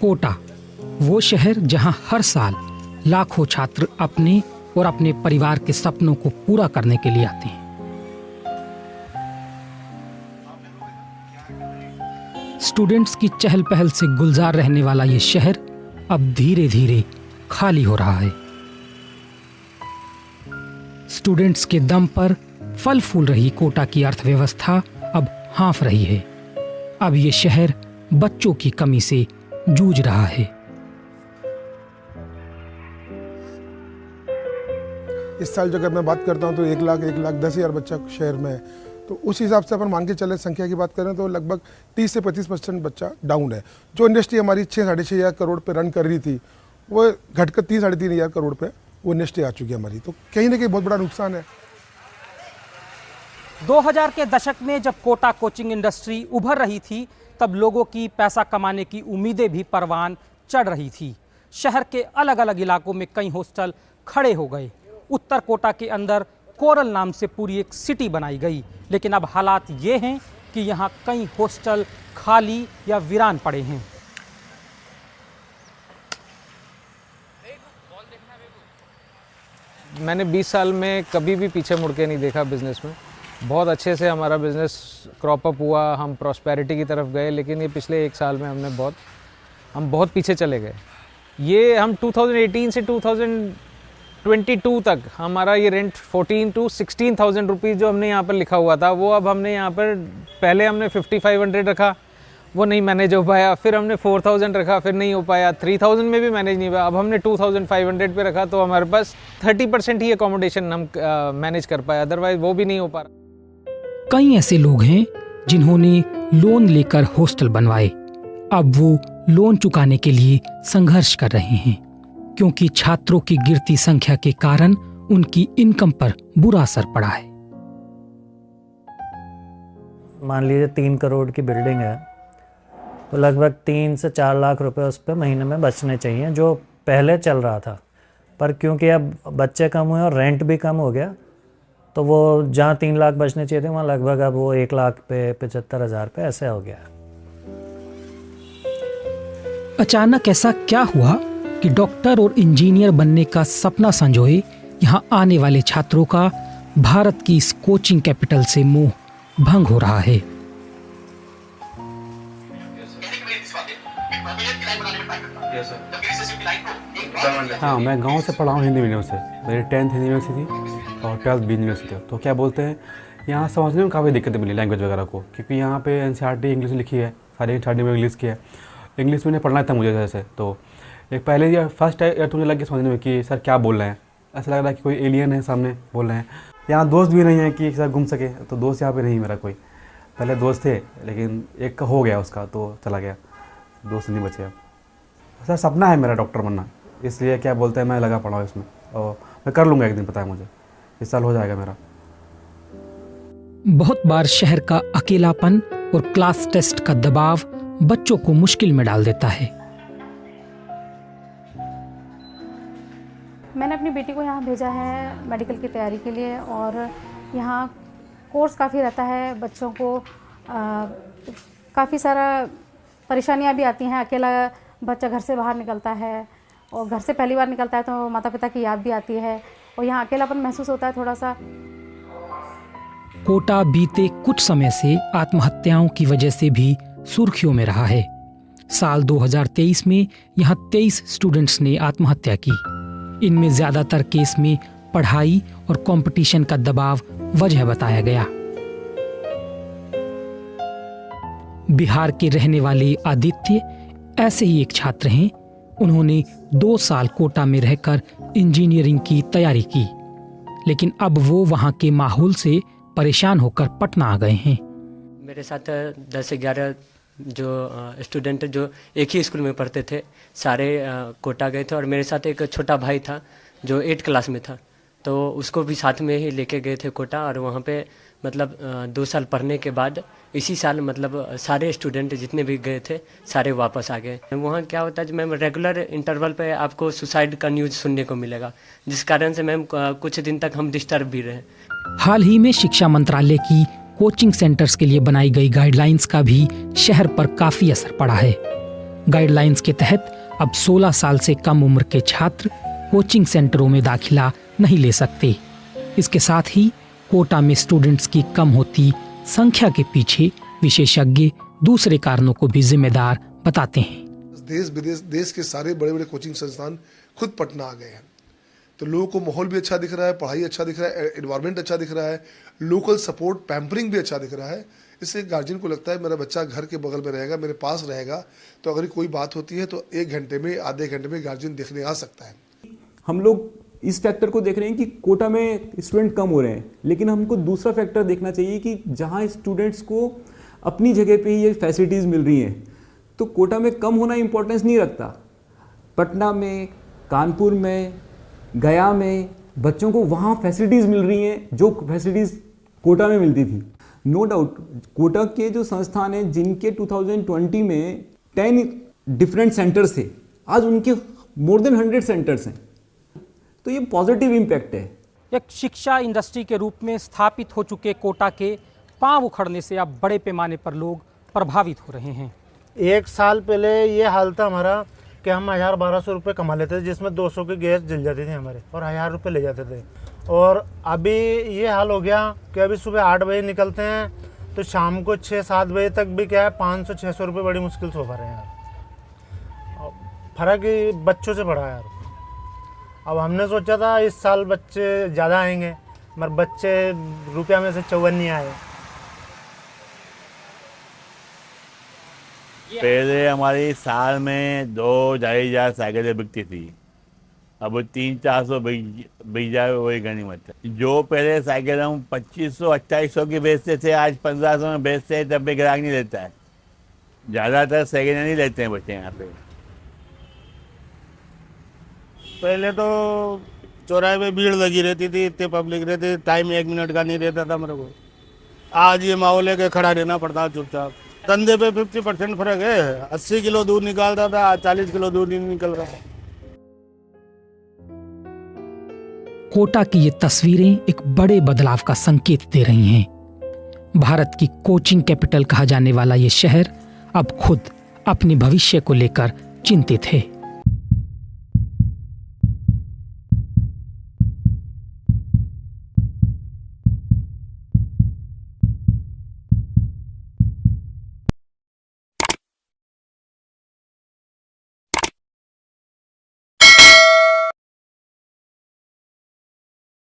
कोटा, वो शहर जहां हर साल लाखों छात्र अपने और अपने परिवार के सपनों को पूरा करने के लिए आते हैं। स्टूडेंट्स की चहल पहल से गुलजार रहने वाला ये शहर अब धीरे धीरे खाली हो रहा है। स्टूडेंट्स के दम पर फल फूल रही कोटा की अर्थव्यवस्था अब हाँफ रही है। अब ये शहर बच्चों की कमी से जूझ रहा है। इस साल जो अगर मैं बात करता हूँ तो 1,10,000 बच्चा शहर में है, तो उस हिसाब से अपन मान के चले संख्या की बात करें तो लगभग 30 से 25% बच्चा डाउन है। जो इंडस्ट्री हमारी 6-6.5 हज़ार करोड़ पे रन कर रही थी वो घटकर 3-3.5 हज़ार करोड़ पे वो इंडस्ट्री आ चुकी है हमारी, तो कहीं ना कहीं बहुत बड़ा नुकसान है। 2000 के दशक में जब कोटा कोचिंग इंडस्ट्री उभर रही थी तब लोगों की पैसा कमाने की उम्मीदें भी परवान चढ़ रही थी। शहर के अलग अलग इलाकों में कई हॉस्टल खड़े हो गए। उत्तर कोटा के अंदर कोरल नाम से पूरी एक सिटी बनाई गई, लेकिन अब हालात ये हैं कि यहाँ कई हॉस्टल खाली या वीरान पड़े हैं। मैंने 20 साल में कभी भी पीछे मुड़ के नहीं देखा बिज़नेस में। बहुत अच्छे से हमारा बिज़नेस क्रॉप अप हुआ, हम प्रॉस्पेरिटी की तरफ गए, लेकिन ये पिछले 1 साल में हम बहुत पीछे चले गए। ये हम 2018 से 2022 तक हमारा ये रेंट 14 to 16,000 रुपीज़ जो हमने यहाँ पर लिखा हुआ था, वो अब हमने यहाँ पर पहले हमने 5,500 रखा, वो नहीं मैनेज हो पाया। फिर हमने 4,000 रखा, फिर नहीं हो पाया। 3,000 में भी मैनेज नहीं हुआ। अब हमने 2,500 पे रखा, तो हमारे पास 30% ही अकोमोडेशन हम मैनेज कर पाए, अदरवाइज वो भी नहीं हो पा रहा। कई ऐसे लोग हैं जिन्होंने लोन लेकर हॉस्टल बनवाए। अब वो लोन चुकाने के लिए संघर्ष कर रहे हैं, क्योंकि छात्रों की गिरती संख्या के कारण उनकी इनकम पर बुरा असर पड़ा है। मान लीजिए 3 करोड़ की बिल्डिंग है, तो लगभग 3 से 4 लाख रुपए उस पर महीने में बचने चाहिए, जो पहले चल रहा था। पर क्योंकि अब बच्चे कम हुए और रेंट भी कम हो गया, तो वो जहाँ 3 लाख बचने चाहिए थे वहाँ लगभग अब वो 1 लाख पे 75,000 पे ऐसे हो गया। अचानक ऐसा क्या हुआ कि डॉक्टर और इंजीनियर बनने का सपना संजोए यहाँ आने वाले छात्रों का भारत की इस कोचिंग कैपिटल से मोह भंग हो रहा है? हाँ, मैं गांव से पढ़ा हूँ हिंदी मीडियम से। मेरी 10th हिंदी यूनिवर्सिटी थी और 12th बी यूनिवर्सिटी। तो क्या बोलते हैं, यहाँ समझने में काफ़ी दिक्कतें मिली लैंग्वेज वगैरह को, क्योंकि यहाँ पे NCERT इंग्लिश लिखी है, सारी NCERT में इंग्लिश की है। इंग्लिश में पढ़ना था मुझे जैसे, तो एक पहले या फर्स्ट ईयर तो मुझे लग के समझने में कि सर क्या बोल रहे हैं, ऐसा लग रहा है कि कोई एलियन है सामने बोल रहे हैं। यहाँ दोस्त भी नहीं है कि सर घूम सके, तो दोस्त यहाँ पे नहीं मेरा कोई। पहले दोस्त थे लेकिन एक हो गया उसका तो चला गया, दोस्त नहीं बचे। सर सपना है मेरा डॉक्टर बनना, इसलिए क्या बोलते हैं मैं लगा पड़ा हूँ इसमें, और मैं कर लूँगा एक दिन, पता है मुझे इस साल हो जाएगा मेरा। बहुत बार शहर का अकेलापन और क्लास टेस्ट का दबाव बच्चों को मुश्किल में डाल देता है। मैंने अपनी बेटी को यहाँ भेजा है मेडिकल की तैयारी के लिए, और यहाँ कोर्स काफ़ी रहता है बच्चों को। काफ़ी सारा परेशानियाँ भी आती हैं। अकेला बच्चा घर से बाहर निकलता है और घर से पहली बार निकलता है तो माता पिता की याद भी आती है, और यहाँ अकेलापन महसूस होता है थोड़ा सा। कोटा बीते कुछ समय से आत्महत्याओं की वजह से भी सुर्खियों में रहा है। साल 2023 में यहाँ 23 स्टूडेंट्स ने आत्महत्या की। इनमें ज्यादातर केस में पढ़ाई और कंपटीशन का दबाव वजह बताया गया। बिहार के रहने वाले आदित्य ऐसे ही एक छात्र हैं। उन्होंने 2 साल कोटा में रहकर इंजीनियरिंग की तैयारी की, लेकिन अब वो वहाँ के माहौल से परेशान होकर पटना आ गए हैं। मेरे साथ 10 से 11 जो स्टूडेंट जो एक ही स्कूल में पढ़ते थे, सारे कोटा गए थे, और मेरे साथ एक छोटा भाई था जो 8 क्लास में था, तो उसको भी साथ में ही लेके गए थे कोटा। और वहाँ पे मतलब 2 साल पढ़ने के बाद इसी साल मतलब सारे स्टूडेंट जितने भी गए थे सारे वापस आ गए। वहाँ क्या होता है मैम, रेगुलर इंटरवल पे आपको सुसाइड का न्यूज़ सुनने को मिलेगा, जिस कारण से मैम कुछ दिन तक हम डिस्टर्ब भी रहे। हाल ही में शिक्षा मंत्रालय की कोचिंग सेंटर्स के लिए बनाई गई गाइडलाइंस का भी शहर पर काफी असर पड़ा है। गाइडलाइंस के तहत अब 16 साल से कम उम्र के छात्र कोचिंग सेंटरों में दाखिला नहीं ले सकते। इसके साथ ही कोटा में स्टूडेंट्स की कम होती संख्या के पीछे विशेषज्ञ दूसरे कारणों को भी जिम्मेदार बताते हैं। देश विदेश देश के सारे बड़े बड़े कोचिंग संस्थान खुद पटना आ गए हैं, तो लोगों को माहौल भी अच्छा दिख रहा है, पढ़ाई अच्छा दिख रहा है, एनवायरनमेंट अच्छा दिख रहा है, लोकल सपोर्ट पैम्परिंग भी अच्छा दिख रहा है। इससे गार्जियन को लगता है मेरा बच्चा घर के बगल में रहेगा, मेरे पास रहेगा, तो अगर कोई बात होती है तो 1 घंटे में आधे घंटे में गार्जियन देखने आ सकता है। हम लोग इस फैक्टर को देख रहे हैं कि कोटा में स्टूडेंट कम हो रहे हैं, लेकिन हमको दूसरा फैक्टर देखना चाहिए कि जहाँ स्टूडेंट्स को अपनी जगह पे ही ये फैसिलिटीज़ मिल रही हैं, तो कोटा में कम होना इंपॉर्टेंस नहीं रखता। पटना में, कानपुर में, गया में बच्चों को वहाँ फैसिलिटीज़ मिल रही हैं जो फैसिलिटीज़ कोटा में मिलती थी। नो डाउट कोटा के जो संस्थान हैं जिनके 2020 में 10 डिफरेंट सेंटर्स थे, आज उनके मोर देन 100 सेंटर्स हैं, तो ये पॉजिटिव इम्पैक्ट है। एक शिक्षा इंडस्ट्री के रूप में स्थापित हो चुके कोटा के पांव उखड़ने से अब बड़े पैमाने पर लोग प्रभावित हो रहे हैं। 1 साल पहले ये हाल था हमारा कि हम 1000-1200 रुपये कमा लेते थे, जिसमें 200 की गैस जल जाती थी हमारे, और 1000 रुपये ले जाते थे। और अभी ये हाल हो गया कि अभी सुबह 8 बजे निकलते हैं तो शाम को 6-7 बजे तक भी क्या है 500-600 रुपये बड़ी मुश्किल से हो पा रहे हैं यार। फ़र्क ही बच्चों से पड़ा यार। अब हमने सोचा था इस साल बच्चे ज़्यादा आएंगे, मगर बच्चे रुपया में से 54 नहीं आए। पहले हमारी साल में 2-2.5 हज़ार साइकिलें बिकती थी, अब 300-400 बिक जाए वही गनीमत है। जो पहले साइकिल हम 2500-2800 की बेचते थे, आज 1500 में बेचते हैं, तब भी ग्राहक नहीं लेता है। ज़्यादातर साइकिलें नहीं लेते हैं बच्चे यहाँ पे। पहले तो चौराहे पे भीड़ लगी रहती थी, इतने पब्लिक रहती, टाइम 1 मिनट का नहीं रहता था मेरे को। आज ये माहौल है कि खड़ा रहना पड़ता है चुपचाप। धंधे पे 50% फर्क है। 80 किलो दूध निकालता था, आज 40 किलो दूध नहीं निकल रहा है। कोटा की ये तस्वीरें एक बड़े बदलाव का संकेत दे रही हैं। भारत की कोचिंग कैपिटल कहा जाने वाला ये शहर अब खुद अपने भविष्य को लेकर चिंतित है।